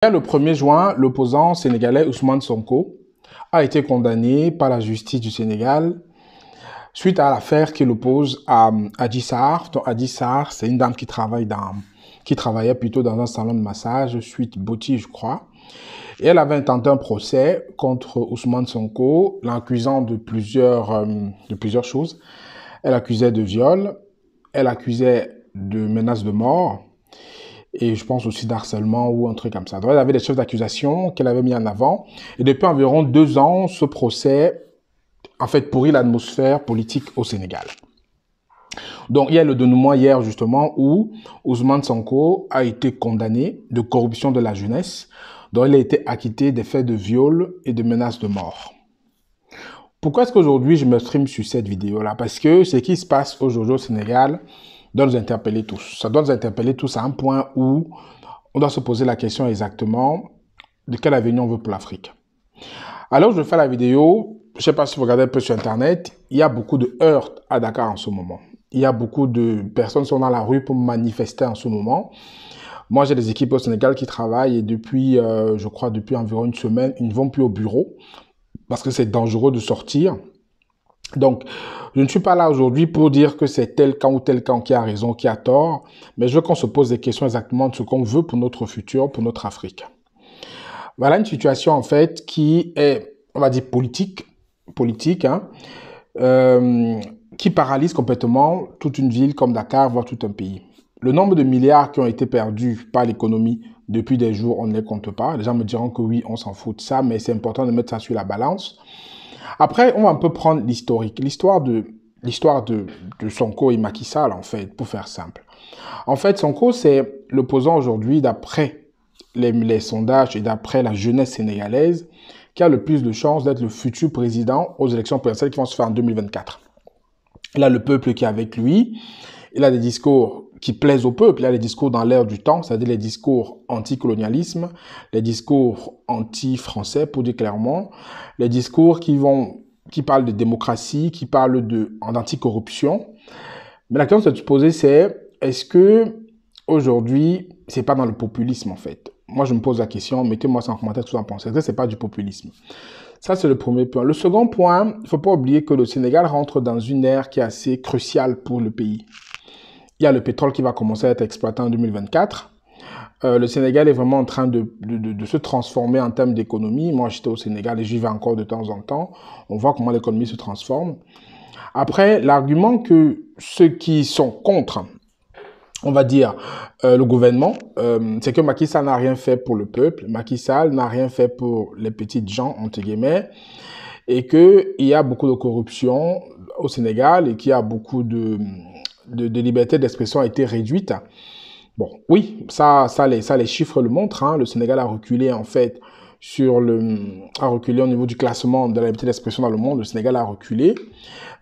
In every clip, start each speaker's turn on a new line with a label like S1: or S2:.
S1: Le 1er juin, l'opposant sénégalais Ousmane Sonko a été condamné par la justice du Sénégal suite à l'affaire qui l'oppose à Adji Sarr. Donc Adji Sarr, c'est une dame qui travaillait plutôt dans un salon de massage, suite Boti, je crois. Et elle avait intenté un procès contre Ousmane Sonko, l'accusant de plusieurs choses. Elle accusait de viol, elle accusait de menaces de mort, et je pense aussi d'harcèlement ou un truc comme ça. Donc, elle avait des chefs d'accusation qu'elle avait mis en avant. Et depuis environ 2 ans, ce procès, en fait, pourrit l'atmosphère politique au Sénégal. Donc, il y a le dénouement hier, justement, où Ousmane Sonko a été condamné de corruption de la jeunesse. Donc, il a été acquitté des faits de viol et de menaces de mort. Pourquoi est-ce qu'aujourd'hui, je me stream sur cette vidéo-là? Parce que ce qui se passe aujourd'hui au Sénégal doit nous interpeller tous. Ça doit nous interpeller tous à un point où on doit se poser la question exactement de quel avenir on veut pour l'Afrique. Alors, je fais la vidéo, je ne sais pas si vous regardez un peu sur Internet, il y a beaucoup de heurts à Dakar en ce moment. Il y a beaucoup de personnes qui sont dans la rue pour manifester en ce moment. Moi, j'ai des équipes au Sénégal qui travaillent et depuis, je crois, depuis environ une semaine, ils ne vont plus au bureau parce que c'est dangereux de sortir. Donc, je ne suis pas là aujourd'hui pour dire que c'est tel camp ou tel camp qui a raison, qui a tort, mais je veux qu'on se pose des questions exactement de ce qu'on veut pour notre futur, pour notre Afrique. Voilà une situation, en fait, qui est, on va dire, politique, qui paralyse complètement toute une ville comme Dakar, voire tout un pays. Le nombre de milliards qui ont été perdus par l'économie depuis des jours, on ne les compte pas. Les gens me diront que oui, on s'en fout de ça, mais c'est important de mettre ça sur la balance. Après, on va un peu prendre l'historique, l'histoire de Sonko et Macky Sall, en fait, pour faire simple. En fait, Sonko, c'est l'opposant aujourd'hui, d'après les sondages et d'après la jeunesse sénégalaise, qui a le plus de chances d'être le futur président aux élections présidentielles qui vont se faire en 2024. Il a le peuple qui est avec lui, il a des discours qui plaisent au peuple, il a des discours dans l'air du temps, c'est-à-dire les discours anti-colonialisme, les discours anti-français, pour dire clairement, les discours qui parlent de démocratie, qui parlent d'anti-corruption. Mais la question à se poser, c'est, est-ce que aujourd'hui, c'est pas dans le populisme, en fait? Moi, je me pose la question, mettez-moi ça en commentaire, tout en pensez. Est-ce que c'est pas du populisme? Ça, c'est le premier point. Le second point, il ne faut pas oublier que le Sénégal rentre dans une ère qui est assez cruciale pour le pays. Il y a le pétrole qui va commencer à être exploité en 2024. Le Sénégal est vraiment en train de se transformer en termes d'économie. Moi, j'étais au Sénégal et j'y vais encore de temps en temps. On voit comment l'économie se transforme. Après, l'argument que ceux qui sont contre, on va dire, le gouvernement, c'est que Macky Sall n'a rien fait pour le peuple. Macky Sall n'a rien fait pour les petites gens, entre guillemets, et qu'il y a beaucoup de corruption au Sénégal et qu'il y a beaucoup de liberté d'expression a été réduite. Bon, oui, ça les chiffres le montrent. Hein. Le Sénégal a reculé, en fait, a reculé au niveau du classement de la liberté d'expression dans le monde. Le Sénégal a reculé.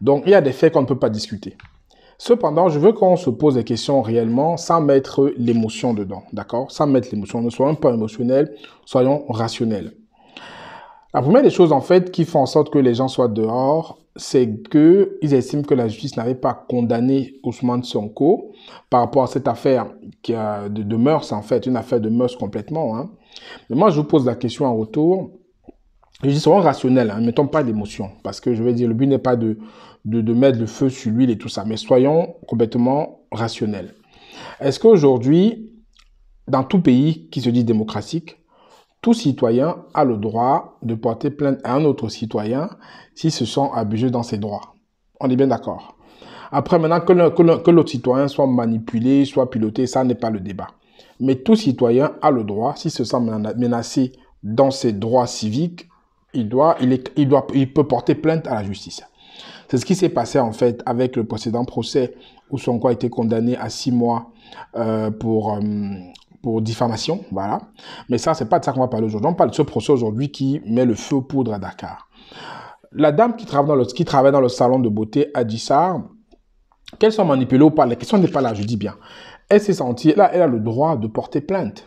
S1: Donc, il y a des faits qu'on ne peut pas discuter. Cependant, je veux qu'on se pose des questions réellement sans mettre l'émotion dedans, d'accord? Sans mettre l'émotion. Ne soyons pas émotionnels, soyons rationnels. La première des choses, en fait, qui font en sorte que les gens soient dehors, c'est qu'ils estiment que la justice n'avait pas condamné Ousmane Sonko par rapport à cette affaire de mœurs, en fait, une affaire de mœurs complètement. Hein. Mais moi, je vous pose la question en retour. Je dis soyons rationnels, hein, ne mettons pas d'émotion, parce que je vais dire, le but n'est pas de mettre le feu sur l'huile et tout ça, mais soyons complètement rationnels. Est-ce qu'aujourd'hui, dans tout pays qui se dit démocratique, tout citoyen a le droit de porter plainte à un autre citoyen s'il se sent abusé dans ses droits? On est bien d'accord. Après, maintenant, que l'autre citoyen soit manipulé, soit piloté, ça n'est pas le débat. Mais tout citoyen a le droit, s'il se sent menacé dans ses droits civiques, il peut porter plainte à la justice. C'est ce qui s'est passé, en fait, avec le précédent procès où Sonko a été condamné à 6 mois pour diffamation, voilà. Mais ça, c'est pas de ça qu'on va parler aujourd'hui. On parle de ce procès aujourd'hui qui met le feu aux poudres à Dakar. La dame qui travaille dans le salon de beauté, Adji Sarr, qu'elle soit manipulée ou pas, la question n'est pas là, je dis bien. Elle s'est sentie, là, elle a le droit de porter plainte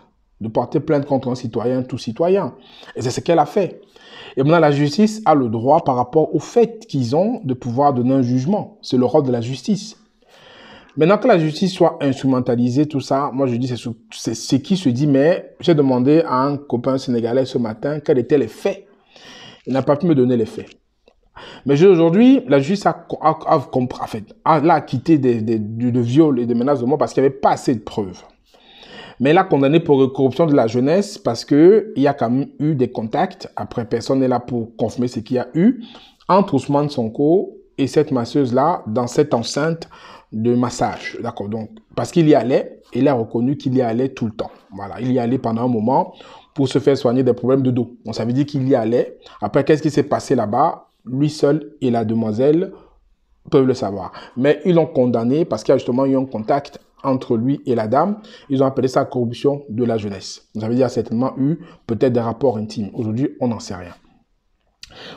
S1: contre un citoyen, tout citoyen. Et c'est ce qu'elle a fait. Et maintenant, la justice a le droit, par rapport au fait qu'ils ont, de pouvoir donner un jugement. C'est le rôle de la justice. Maintenant que la justice soit instrumentalisée, tout ça, moi je dis, c'est ce qui se dit, mais j'ai demandé à un copain sénégalais ce matin quels étaient les faits. Il n'a pas pu me donner les faits. Mais aujourd'hui, la justice l'a acquitté de viol et de menaces de mort parce qu'il n'y avait pas assez de preuves. Mais l'a condamné pour corruption de la jeunesse parce qu'il y a quand même eu des contacts, après personne n'est là pour confirmer ce qu'il y a eu, entre Ousmane Sonko et cette masseuse-là dans cette enceinte de massage. D'accord, donc, parce qu'il y allait, il a reconnu qu'il y allait tout le temps. Voilà, il y allait pendant un moment pour se faire soigner des problèmes de dos. Donc, ça veut dire qu'il y allait. Après, qu'est-ce qui s'est passé là-bas? Lui seul et la demoiselle peuvent le savoir. Mais ils l'ont condamné parce qu'il y a justement eu un contact entre lui et la dame. Ils ont appelé ça corruption de la jeunesse. Ça veut dire qu'il y a certainement eu peut-être des rapports intimes. Aujourd'hui, on n'en sait rien.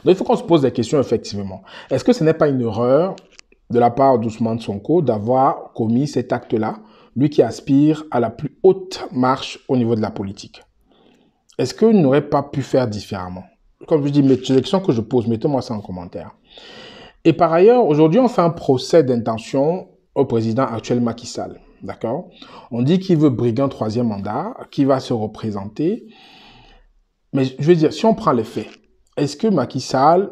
S1: Donc, il faut qu'on se pose des questions, effectivement. Est-ce que ce n'est pas une erreur de la part d'Ousmane Sonko d'avoir commis cet acte-là, lui qui aspire à la plus haute marche au niveau de la politique? Est-ce qu'il n'aurait pas pu faire différemment? Comme je dis, mes questions que je pose, mettez-moi ça en commentaire. Et par ailleurs, aujourd'hui, on fait un procès d'intention au président actuel Macky Sall. D'accord? On dit qu'il veut briguer un troisième mandat, qu'il va se représenter. Mais je veux dire, si on prend les faits, est-ce que Macky Sall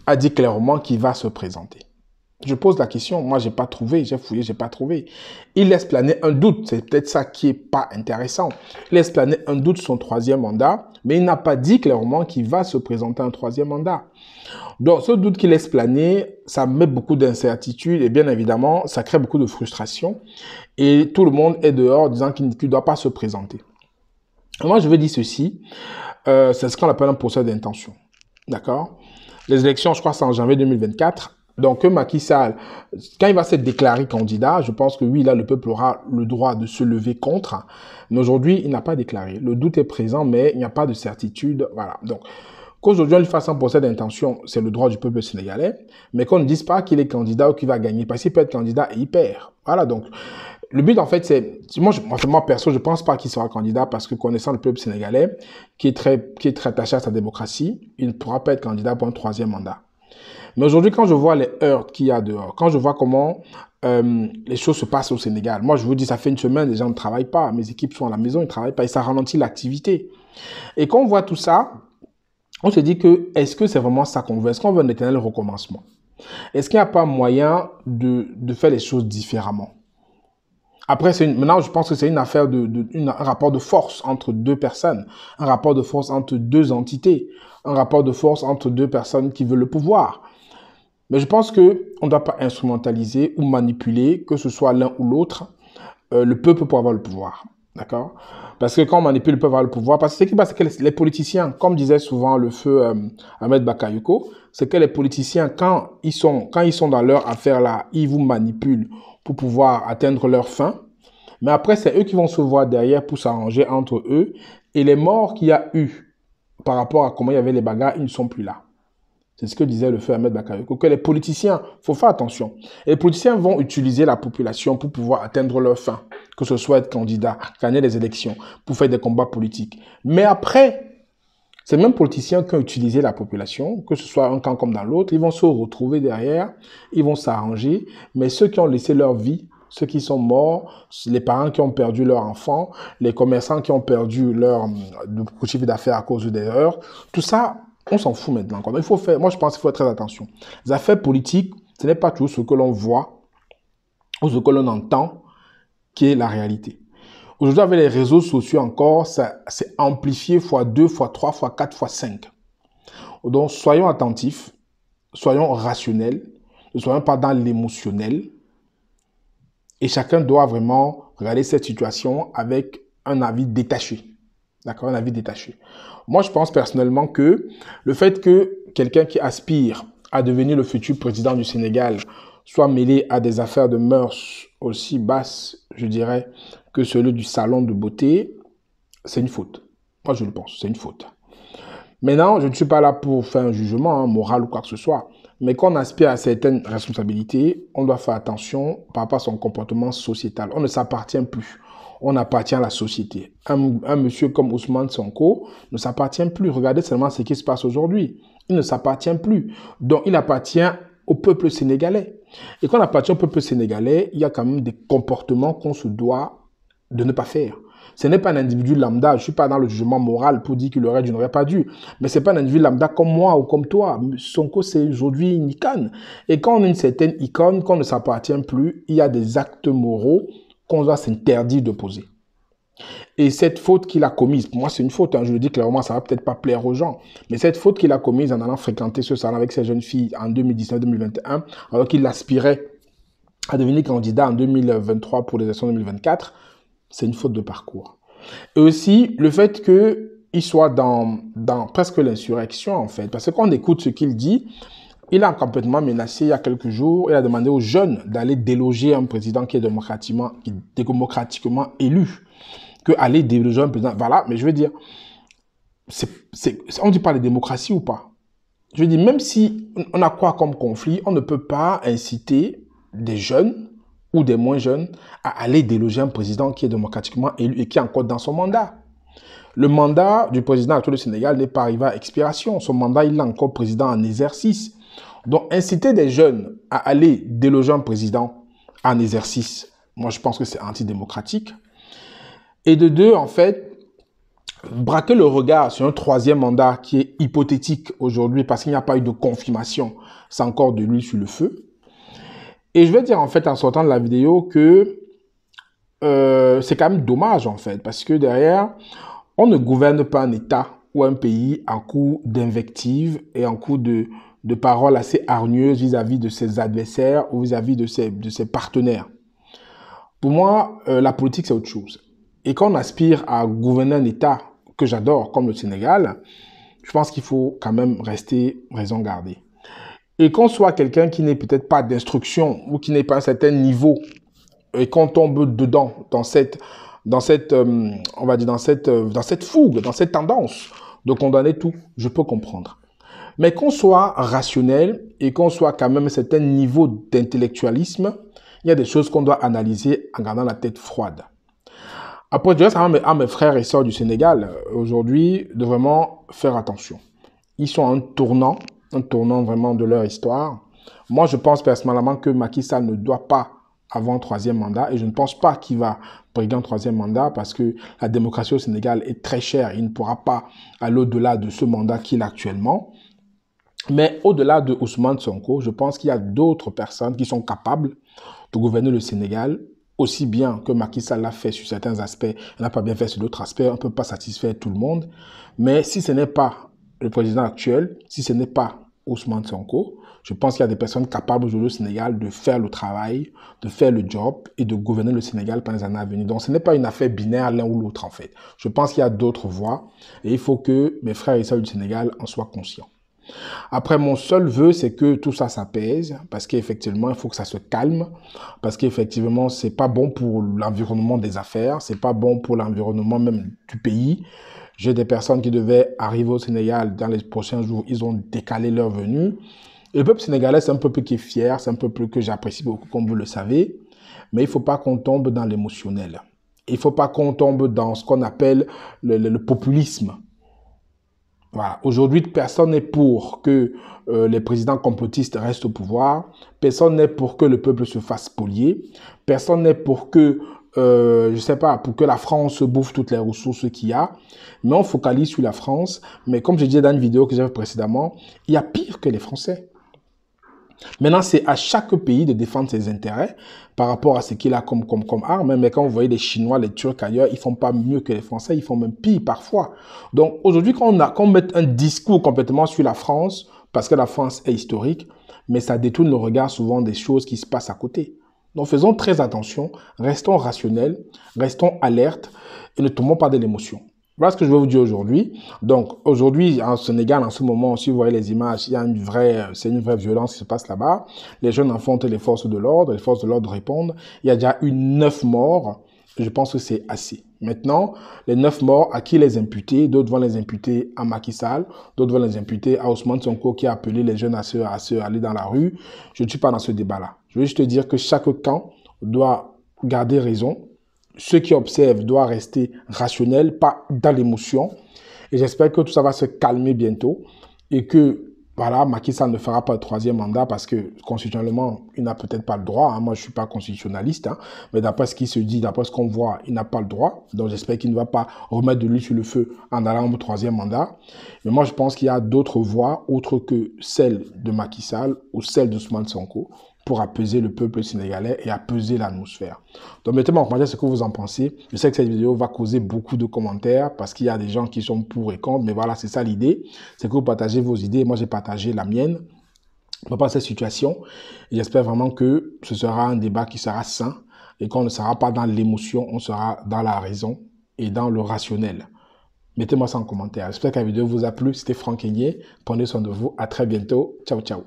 S1: a dit clairement qu'il va se présenter? Je pose la question, moi j'ai pas trouvé, j'ai fouillé, j'ai pas trouvé. Il laisse planer un doute, c'est peut-être ça qui est pas intéressant. Il laisse planer un doute sur son troisième mandat, mais il n'a pas dit clairement qu'il va se présenter un troisième mandat. Donc ce doute qu'il laisse planer, ça met beaucoup d'incertitude et bien évidemment, ça crée beaucoup de frustration. Et tout le monde est dehors disant qu'il ne doit pas se présenter. Et moi je veux dire ceci, c'est ce qu'on appelle un procès d'intention. D'accord? Les élections, je crois, c'est en janvier 2024. Donc, Macky Sall, quand il va se déclarer candidat, je pense que oui, là, le peuple aura le droit de se lever contre. Mais aujourd'hui, il n'a pas déclaré. Le doute est présent, mais il n'y a pas de certitude. Voilà. Donc, qu'aujourd'hui, on lui fasse un procès d'intention, c'est le droit du peuple sénégalais. Mais qu'on ne dise pas qu'il est candidat ou qu'il va gagner. Parce qu'il peut être candidat et il perd. Voilà. Donc, le but, en fait, c'est... Moi, perso, je ne pense pas qu'il sera candidat parce que connaissant le peuple sénégalais, qui est très attaché à sa démocratie, il ne pourra pas être candidat pour un troisième mandat. Mais aujourd'hui, quand je vois les heurts qu'il y a dehors, quand je vois comment les choses se passent au Sénégal, moi, je vous dis, ça fait une semaine, les gens ne travaillent pas. Mes équipes sont à la maison, ils ne travaillent pas et ça ralentit l'activité. Et quand on voit tout ça, on se dit que, est-ce que c'est vraiment ça qu'on veut? Est-ce qu'on veut un éternel recommencement? Est-ce qu'il n'y a pas moyen de faire les choses différemment? Après, maintenant, je pense que c'est une affaire un rapport de force entre deux personnes, un rapport de force entre deux entités, un rapport de force entre deux personnes qui veulent le pouvoir. Mais je pense qu'on ne doit pas instrumentaliser ou manipuler, que ce soit l'un ou l'autre, le peuple pour avoir le pouvoir. D'accord? Parce que quand on manipule le peuple pour avoir le pouvoir, parce que ce qui passe, c'est que les politiciens, comme disait souvent le feu Ahmed Bakayoko, c'est que les politiciens, quand ils sont dans leur affaire là, ils vous manipulent pour pouvoir atteindre leur fin. Mais après, c'est eux qui vont se voir derrière pour s'arranger entre eux. Et les morts qu'il y a eu par rapport à comment il y avait les bagarres, ils ne sont plus là. C'est ce que disait le feu Ahmed Bakayoko, que les politiciens, il faut faire attention. Et les politiciens vont utiliser la population pour pouvoir atteindre leur fin, que ce soit être candidat, gagner des élections, pour faire des combats politiques. Mais après, ces mêmes politiciens qui ont utilisé la population, que ce soit un camp comme dans l'autre, ils vont se retrouver derrière, ils vont s'arranger, mais ceux qui ont laissé leur vie, ceux qui sont morts, les parents qui ont perdu leur enfant, les commerçants qui ont perdu leur chiffre d'affaires à cause des heures, tout ça, on s'en fout maintenant. Moi, je pense qu'il faut faire très attention. Les affaires politiques, ce n'est pas toujours ce que l'on voit ou ce que l'on entend qui est la réalité. Aujourd'hui, avec les réseaux sociaux encore, ça s'est amplifié fois 2, fois 3, fois 4, fois 5. Donc, soyons attentifs, soyons rationnels, ne soyons pas dans l'émotionnel. Et chacun doit vraiment regarder cette situation avec un avis détaché. D'accord, un avis détaché. Moi, je pense personnellement que le fait que quelqu'un qui aspire à devenir le futur président du Sénégal soit mêlé à des affaires de mœurs aussi basses, je dirais, que celui du salon de beauté, c'est une faute. Moi, je le pense, c'est une faute. Maintenant, je ne suis pas là pour faire un jugement moral ou quoi que ce soit. Mais quand on aspire à certaines responsabilités, on doit faire attention par rapport à son comportement sociétal. On ne s'appartient plus. On appartient à la société. Un monsieur comme Ousmane Sonko ne s'appartient plus. Regardez seulement ce qui se passe aujourd'hui. Il ne s'appartient plus. Donc, il appartient au peuple sénégalais. Et quand on appartient au peuple sénégalais, il y a quand même des comportements qu'on se doit de ne pas faire. Ce n'est pas un individu lambda, je ne suis pas dans le jugement moral pour dire qu'il aurait dû, n'aurait pas dû. Mais ce n'est pas un individu lambda comme moi ou comme toi. Sonko, c'est aujourd'hui une icône. Et quand on a une certaine icône, qu'on ne s'appartient plus, il y a des actes moraux qu'on doit s'interdire de poser. Et cette faute qu'il a commise, pour moi c'est une faute, hein, je le dis clairement, ça va peut-être pas plaire aux gens, mais cette faute qu'il a commise en allant fréquenter ce salon avec ces jeunes filles en 2019-2021, alors qu'il aspirait à devenir candidat en 2023 pour les élections 2024, c'est une faute de parcours. Et aussi, le fait qu'il soit dans presque l'insurrection, en fait. Parce que quand on écoute ce qu'il dit, il a complètement menacé il y a quelques jours, il a demandé aux jeunes d'aller déloger un président qui est démocratiquement élu, que aller déloger un président. Voilà, mais je veux dire, on dit pas de démocratie ou pas? Je veux dire, même si on a quoi comme conflit, on ne peut pas inciter des jeunes ou des moins jeunes à aller déloger un président qui est démocratiquement élu et qui est encore dans son mandat. Le mandat du président actuel du Sénégal n'est pas arrivé à expiration. Son mandat, il est encore président en exercice. Donc, inciter des jeunes à aller déloger un président en exercice, moi, je pense que c'est antidémocratique. Et de deux, en fait, braquer le regard sur un troisième mandat qui est hypothétique aujourd'hui parce qu'il n'y a pas eu de confirmation, c'est encore de l'huile sur le feu. Et je vais dire, en fait, en sortant de la vidéo, que c'est quand même dommage, en fait, parce que derrière, on ne gouverne pas un État ou un pays en coup d'invective et en coup de paroles assez hargneuses vis-à-vis de ses adversaires ou vis-à-vis de ses partenaires. Pour moi, la politique, c'est autre chose. Et quand on aspire à gouverner un État que j'adore, comme le Sénégal, je pense qu'il faut quand même rester raison gardée. Et qu'on soit quelqu'un qui n'ait peut-être pas d'instruction ou qui n'ait pas un certain niveau et qu'on tombe dedans, dans cette fougue, dans cette tendance de condamner tout, je peux comprendre. Mais qu'on soit rationnel et qu'on soit quand même à un certain niveau d'intellectualisme, il y a des choses qu'on doit analyser en gardant la tête froide. Après, je dirais ça à mes frères et sœurs du Sénégal, aujourd'hui, de vraiment faire attention. Ils sont à un tournant vraiment de leur histoire. Moi, je pense personnellement que Macky Sall ne doit pas avoir un troisième mandat et je ne pense pas qu'il va briguer un troisième mandat parce que la démocratie au Sénégal est très chère. Il ne pourra pas aller au-delà de ce mandat qu'il a actuellement. Mais au-delà de Ousmane Sonko, je pense qu'il y a d'autres personnes qui sont capables de gouverner le Sénégal aussi bien que Macky Sall l'a fait sur certains aspects, il n'a pas bien fait sur d'autres aspects, on ne peut pas satisfaire tout le monde. Mais si ce n'est pas le président actuel, si ce n'est pas Ousmane Sonko, je pense qu'il y a des personnes capables aujourd'hui au Sénégal de faire le travail, de faire le job et de gouverner le Sénégal pendant les années à venir. Donc ce n'est pas une affaire binaire l'un ou l'autre en fait. Je pense qu'il y a d'autres voies et il faut que mes frères et sœurs du Sénégal en soient conscients. Après, mon seul vœu, c'est que tout ça s'apaise, parce qu'effectivement, il faut que ça se calme, parce qu'effectivement, c'est pas bon pour l'environnement des affaires, c'est pas bon pour l'environnement même du pays. J'ai des personnes qui devaient arriver au Sénégal dans les prochains jours, ils ont décalé leur venue. Et le peuple sénégalais, c'est un peuple qui est fier, c'est un peuple que j'apprécie beaucoup, comme vous le savez, mais il faut pas qu'on tombe dans l'émotionnel. Il faut pas qu'on tombe dans ce qu'on appelle le populisme. Voilà. Aujourd'hui, personne n'est pour que les présidents complotistes restent au pouvoir. Personne n'est pour que le peuple se fasse spolier. Personne n'est pour que, pour que la France bouffe toutes les ressources qu'il y a. Mais on focalise sur la France. Mais comme je disais dans une vidéo que j'avais précédemment, il y a pire que les Français. Maintenant, c'est à chaque pays de défendre ses intérêts par rapport à ce qu'il a comme arme. Mais quand vous voyez les Chinois, les Turcs ailleurs, ils font pas mieux que les Français, ils font même pire parfois. Donc aujourd'hui, quand on met un discours complètement sur la France, parce que la France est historique, mais ça détourne le regard souvent des choses qui se passent à côté. Donc faisons très attention, restons rationnels, restons alertes et ne tombons pas de l'émotion. Voilà ce que je vais vous dire aujourd'hui. Donc, aujourd'hui, en Sénégal, en ce moment, si vous voyez les images, il y a c'est une vraie violence qui se passe là-bas. Les jeunes affrontent les forces de l'ordre répondent. Il y a déjà eu 9 morts. Je pense que c'est assez. Maintenant, les 9 morts, à qui les imputer? D'autres vont les imputer à Macky Sall, d'autres vont les imputer à Ousmane Sonko qui a appelé les jeunes à aller dans la rue. Je ne suis pas dans ce débat-là. Je veux juste te dire que chaque camp doit garder raison. Ceux qui observent doivent rester rationnels, pas dans l'émotion. Et j'espère que tout ça va se calmer bientôt et que voilà, Macky Sall ne fera pas le troisième mandat parce que constitutionnellement, il n'a peut-être pas le droit. Hein. Moi, je ne suis pas constitutionnaliste, hein. Mais d'après ce qui se dit, d'après ce qu'on voit, il n'a pas le droit. Donc, j'espère qu'il ne va pas remettre de l'huile sur le feu en allant au troisième mandat. Mais moi, je pense qu'il y a d'autres voies, autres que celle de Macky Sall ou celle d'Ousmane Sonko, pour apaiser le peuple sénégalais et apaiser l'atmosphère. Donc, mettez-moi en commentaire ce que vous en pensez. Je sais que cette vidéo va causer beaucoup de commentaires parce qu'il y a des gens qui sont pour et contre, mais voilà, c'est ça l'idée. C'est que vous partagez vos idées. Moi, j'ai partagé la mienne par rapport à cette situation. Et j'espère vraiment que ce sera un débat qui sera sain et qu'on ne sera pas dans l'émotion, on sera dans la raison et dans le rationnel. Mettez-moi ça en commentaire. J'espère que la vidéo vous a plu. C'était Franck Aigné. Prenez soin de vous. À très bientôt. Ciao, ciao.